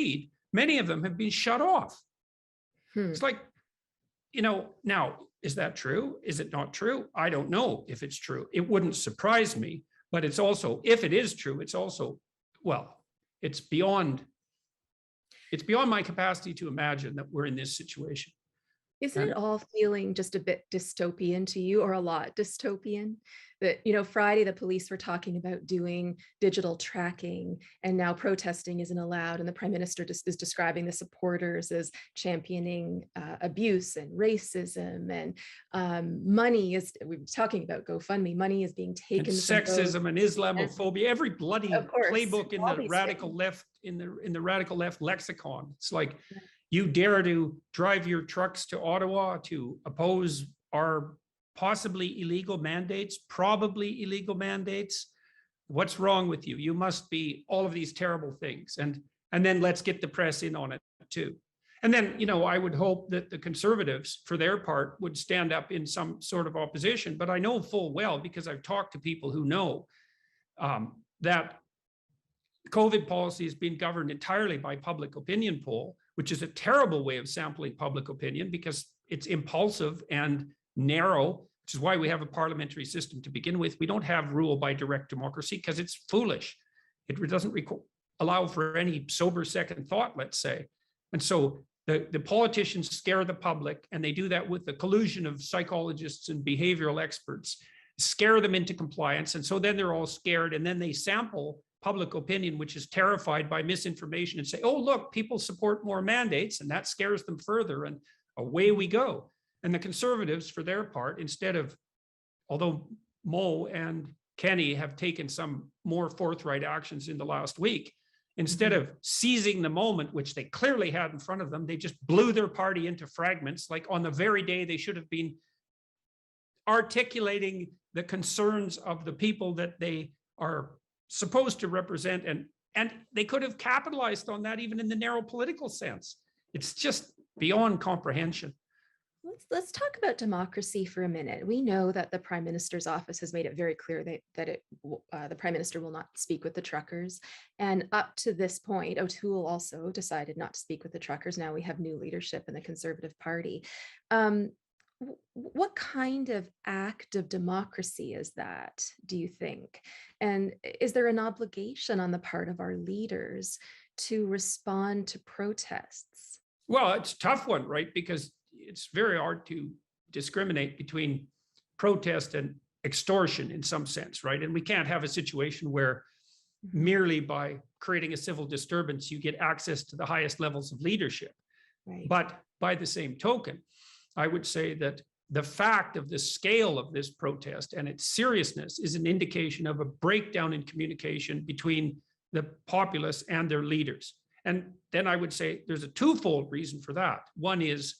feed, many of them have been shut off. It's like, now, is that true? Is it not true? I don't know if it's true. It wouldn't surprise me, but it's also, if it is true, it's also, well, it's beyond my capacity to imagine that we're in this situation. Isn't it all feeling just a bit dystopian to you, or a lot dystopian? That, Friday, the police were talking about doing digital tracking, and now protesting isn't allowed. And the Prime Minister is describing the supporters as championing abuse and racism, and money is, we were talking about GoFundMe, money is being taken. And sexism and Islamophobia, every bloody playbook in the radical left, in the radical left lexicon. It's like, you dare to drive your trucks to Ottawa to oppose our possibly illegal mandates, probably illegal mandates. What's wrong with you? You must be all of these terrible things. And then let's get the press in on it too. And then, I would hope that the Conservatives, for their part, would stand up in some sort of opposition. But I know full well, because I've talked to people who know that COVID policy is being governed entirely by public opinion poll, which is a terrible way of sampling public opinion because it's impulsive and narrow, which is why we have a parliamentary system to begin with. We don't have rule by direct democracy because it's foolish. It doesn't allow for any sober second thought, let's say. And so the politicians scare the public, and they do that with the collusion of psychologists and behavioral experts, scare them into compliance. And so then they're all scared, and then they sample public opinion, which is terrified by misinformation, and say, oh, look, people support more mandates, and that scares them further, and away we go. And the Conservatives, for their part, instead of, although Mo and Kenny have taken some more forthright actions in the last week, instead of seizing the moment, which they clearly had in front of them, they just blew their party into fragments, like on the very day they should have been articulating the concerns of the people that they are supposed to represent, and they could have capitalized on that even in the narrow political sense. It's just beyond comprehension. Let's talk about democracy for a minute. We know that the Prime Minister's office has made it very clear that the Prime Minister will not speak with the truckers. And up to this point, O'Toole also decided not to speak with the truckers. Now we have new leadership in the Conservative Party. What kind of act of democracy is that, do you think? And is there an obligation on the part of our leaders to respond to protests? Well, it's a tough one, right? Because it's very hard to discriminate between protest and extortion in some sense, right? And we can't have a situation where merely by creating a civil disturbance, you get access to the highest levels of leadership. Right. But by the same token, I would say that the fact of the scale of this protest and its seriousness is an indication of a breakdown in communication between the populace and their leaders. And then I would say there's a twofold reason for that. One is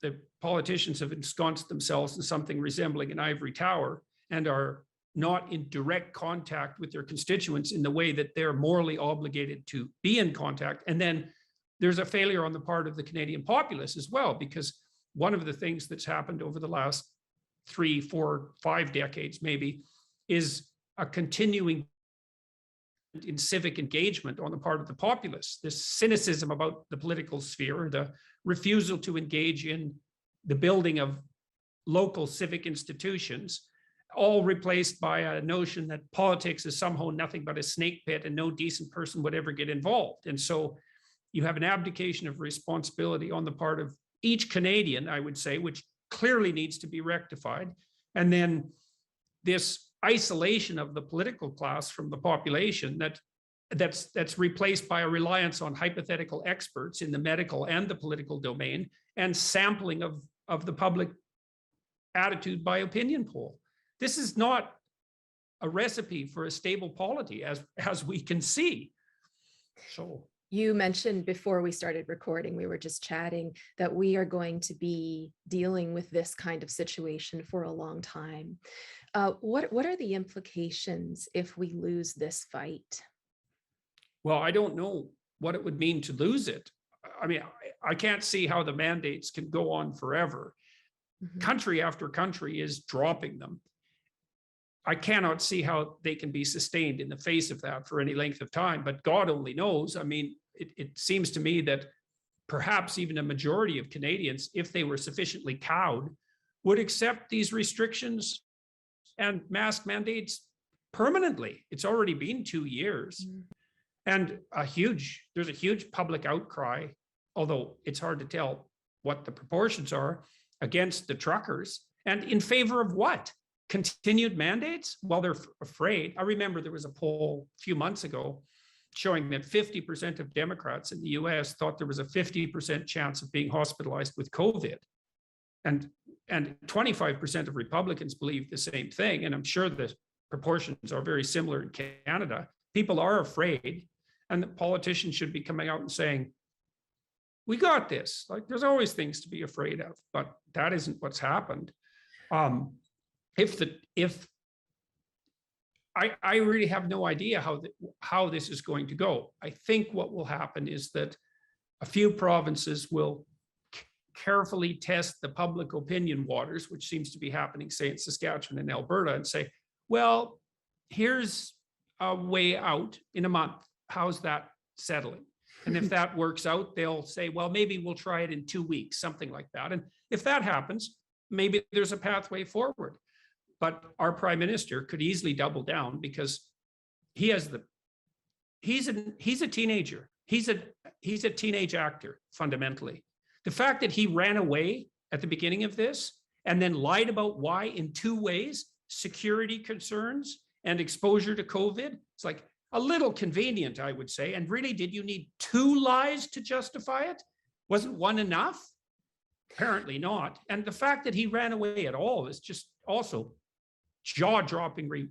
the politicians have ensconced themselves in something resembling an ivory tower and are not in direct contact with their constituents in the way that they're morally obligated to be in contact. And then there's a failure on the part of the Canadian populace as well, because one of the things that's happened over the last 3, 4, 5 decades maybe is a continuing in civic engagement on the part of the populace, this cynicism about the political sphere, the refusal to engage in the building of local civic institutions, all replaced by a notion that politics is somehow nothing but a snake pit and no decent person would ever get involved. And so you have an abdication of responsibility on the part of each Canadian, I would say, which clearly needs to be rectified. And then this isolation of the political class from the population that's replaced by a reliance on hypothetical experts in the medical and the political domain, and sampling of the public attitude by opinion poll. This is not a recipe for a stable polity, as we can see. So you mentioned before we started recording, we were just chatting, that we are going to be dealing with this kind of situation for a long time. What are the implications if we lose this fight? Well, I don't know what it would mean to lose it. I mean, I can't see how the mandates can go on forever. Mm-hmm. Country after country is dropping them. I cannot see how they can be sustained in the face of that for any length of time, but God only knows. I mean, it seems to me that perhaps even a majority of Canadians, if they were sufficiently cowed, would accept these restrictions and mask mandates permanently. It's already been 2 years. And there's a huge public outcry, although it's hard to tell what the proportions are, against the truckers. And in favor of what? Continued mandates? Well, they're afraid. I remember there was a poll a few months ago showing that 50% of Democrats in the US thought there was a 50% chance of being hospitalized with COVID. And 25% of Republicans believe the same thing. And I'm sure the proportions are very similar in Canada. People are afraid, and the politicians should be coming out and saying, we got this. Like, there's always things to be afraid of, but that isn't what's happened. I really have no idea how this is going to go. I think what will happen is that a few provinces will carefully test the public opinion waters, which seems to be happening, say, in Saskatchewan and Alberta, and say, well, here's a way out in a month. How's that settling? And if that works out, they'll say, well, maybe we'll try it in 2 weeks, something like that. And if that happens, maybe there's a pathway forward. But our prime minister could easily double down, because he's a teenager. He's a teenage actor, fundamentally. The fact that he ran away at the beginning of this and then lied about why in 2 ways, security concerns and exposure to COVID, it's like a little convenient, I would say. And really, did you need 2 lies to justify it? Wasn't one enough? Apparently not. And the fact that he ran away at all is just also jaw-droppingly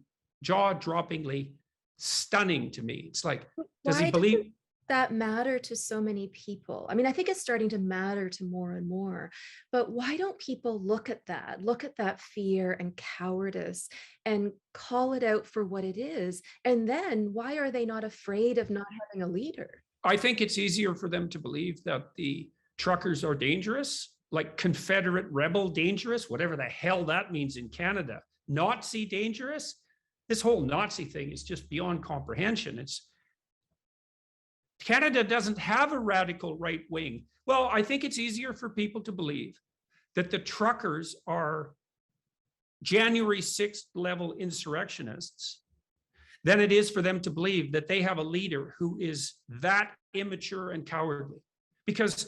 stunning to me. It's like, does he believe that matter to so many people? I mean, I think it's starting to matter to more and more, but why don't people look at that fear and cowardice and call it out for what it is? And then why are they not afraid of not having a leader? I think it's easier for them to believe that the truckers are dangerous, like Confederate rebel dangerous, whatever the hell that means in Canada. Nazi dangerous. This whole Nazi thing is just beyond comprehension. Canada doesn't have a radical right wing. Well, I think it's easier for people to believe that the truckers are January 6th level insurrectionists than it is for them to believe that they have a leader who is that immature and cowardly. Because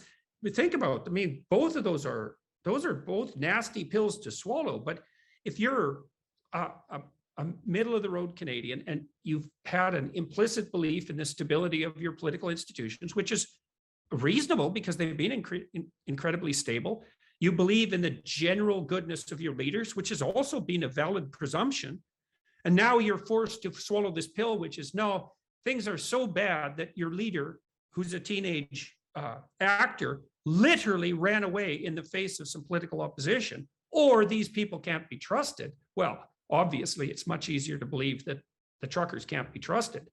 think about it, I mean, both of those are both nasty pills to swallow. But if you're a middle of the road Canadian and you've had an implicit belief in the stability of your political institutions, which is reasonable because they've been incredibly stable, you believe in the general goodness of your leaders, which has also been a valid presumption. And now you're forced to swallow this pill, which is, no, things are so bad that your leader, who's a teenage actor, literally ran away in the face of some political opposition, or these people can't be trusted. Well, obviously, it's much easier to believe that the truckers can't be trusted.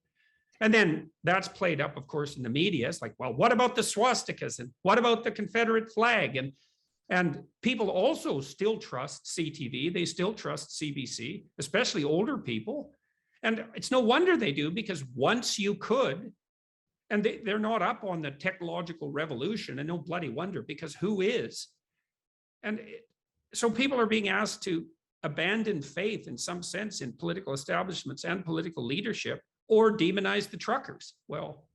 And then that's played up, of course, in the media. It's like, well, what about the swastikas? And what about the Confederate flag? And people also still trust CTV. They still trust CBC, especially older people. And it's no wonder they do, because once you could, and they're not up on the technological revolution, and no bloody wonder, because who is? And so people are being asked to abandon faith in some sense in political establishments and political leadership, or demonize the truckers. Well,